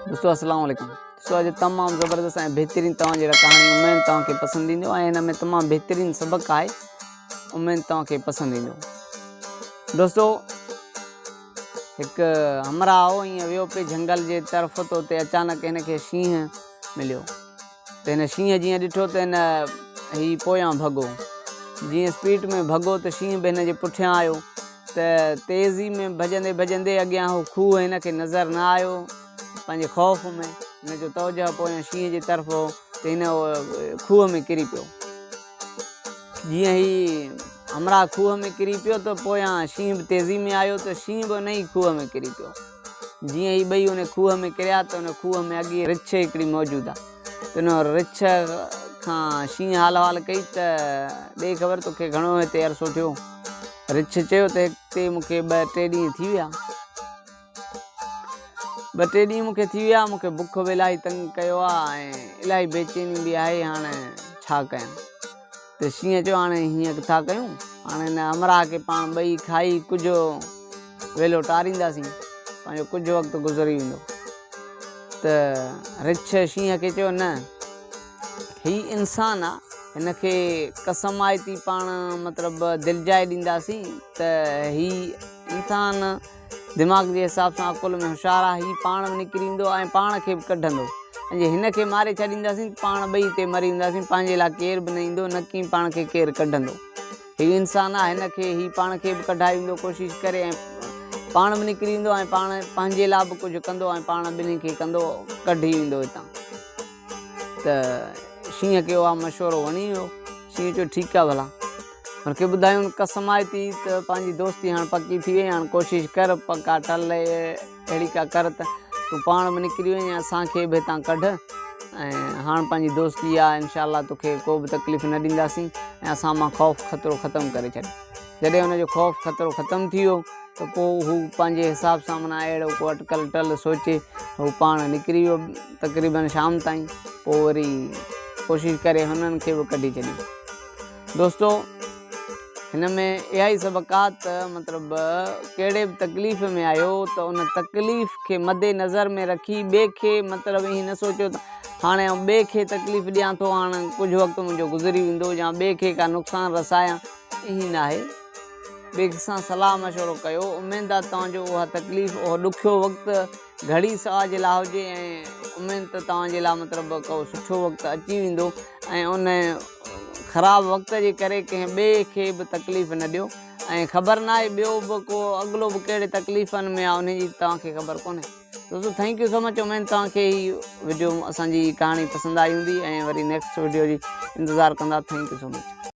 दोस्तों अस्सलाम वालेकुम। दोस्तों आज तमाम ज़बरदस्त ऐं बेहतरीन तव्हांजी कहानी उम्मीद तव्हांखे पसंदि ईंदो ऐं हिन में तमामु बेहतरीन सबक आहे, उम्मीद तव्हांखे पसंदि ईंदो। दोस्तों हिकु हमरा हो ईअं वियो पिए जंगल जे तरफ़, त उते अचानक हिनखे शींहं मिलियो। त हिन शींहं जीअं ॾिठो त हिन हीउ पोयां भॻो, जीअं स्पीड में भॻो त शींहं बि हिन जे पुठियां आयो। त तेज़ी में भॼंदे भॼंदे अॻियां हू खूह हिनखे नज़र न आयो। पंहिंजे ख़ौफ़ में हिन जो तवजो पोयां शींहं जी तरफ़ हो, त हिन खूह में किरी पियो। जीअं ही हमरा खूह में किरी पियो त पोयां शींहं बि तेज़ी में आयो, त शींहं बि उन ई खूह में किरी पियो। जीअं ही ॿई उन खूह में किरिया त उन खूह में अॻे रिछ हिकिड़ी मौजूदु आहे। त उन रिछ खां शींहं हाल हाल कई त ॾे ख़बर तोखे घणो हिते अरसो थियो। रिछ चयो त हिते मूंखे 2-3 ॾींहं थी विया, 2-3 ॾींहं मूंखे थी विया, मूंखे बुख बि इलाही तंग कयो आहे ऐं इलाही बेचैनी बि आहे, हाणे छा कयां। त शींहं चयो हाणे हीअं था कयूं, हाणे हिन हमरा खे पाण ॿई खाई कुझु वेलो टारींदासीं, पंहिंजो कुझु वक़्तु गुज़री वेंदो। त रिछ शींहं खे चयो न, हीउ इंसानु आहे, हिनखे कसम आहे थी पाण मतिलबु दिलिजाए ॾींदासीं त हीउ इंसानु दिमाग़ जे हिसाब सां अकुल में होशियारु आहे, हीउ पाण बि निकिरी ईंदो ऐं पाण खे बि कढंदो। ऐं जे हिनखे मारे छॾींदासीं पाण ॿई हिते मरी वेंदासीं, पंहिंजे लाइ केरु बि न ईंदो, न की पाण खे केरु कढंदो। हीउ इंसानु आहे, हिनखे हीउ पाण खे बि कढाए ईंदो कोशिशि करे ऐं पाण बि निकिरी ईंदो ऐं पाण पंहिंजे लाइ बि कुझु कंदो ऐं पाण ॿिन्ही खे कंदो, कढी वेंदो हितां। त शींहं खे उहा मशवरो वणी वियो। शींहं चयो ठीकु आहे, भला हुनखे ॿुधायूं कसम आहे थी त पंहिंजी दोस्ती हाणे पकी थी वई, हाणे कोशिशि कर, पका टल अहिड़ी का कर त तूं पाण बि निकिरी वञे, असांखे बि हितां कढ ऐं हाणे पंहिंजी दोस्ती आहे, इनशाअल्लाह तोखे को बि तकलीफ़ न ॾींदासीं ऐं असां मां ख़ौफ़ ख़तरो ख़तमु करे छॾ। जॾहिं हुनजो ख़ौफ़ ख़तरो ख़तमु थी वियो त पोइ हू पंहिंजे हिसाब सां माना अहिड़ो को अटकल टल सोचे हू पाण निकिरी वियो तक़रीबन शाम ताईं। पोइ वरी कोशिशि करे हुननि खे बि कढी छॾी। दोस्तों हिन में इहा ई सबक़ आहे त मतिलबु कहिड़े बि तकलीफ़ में आयो त उन तकलीफ़ खे मदे नज़र में रखी ॿिए खे मतिलबु ईअं न सोचियो त हाणे ॿिए खे तकलीफ़ ॾियां थो, हाणे कुझु वक़्तु मुंहिंजो गुज़री वेंदो या ॿिए खे का नुक़सानु रसायां, ईअं न आहे। ॿिए सां सलाह मशवरो कयो, उमेदु आहे तव्हांजो उहा तकलीफ़ उहो ॾुखियो वक़्तु घड़ी साह जे लाइ हुजे ऐं उमेदु त तव्हांजे लाइ मतिलबु को सुठो वक़्तु अची वेंदो ऐं उन ख़राबु वक़्त जे करे कंहिं ॿिए खे बि तकलीफ़ न ॾियो ऐं ख़बर न आहे ॿियो बि को अॻिलो बि कहिड़े तकलीफ़नि में आहे, उनजी तव्हांखे ख़बर कोन्हे। दोस्तों थैंक यू सो मच। उमेदु तव्हांखे हीअ वीडियो असांजी कहाणी पसंदि आई हूंदी ऐं वरी नेक्स्ट वीडियो जी इंतज़ारु कंदा। Thank you so much.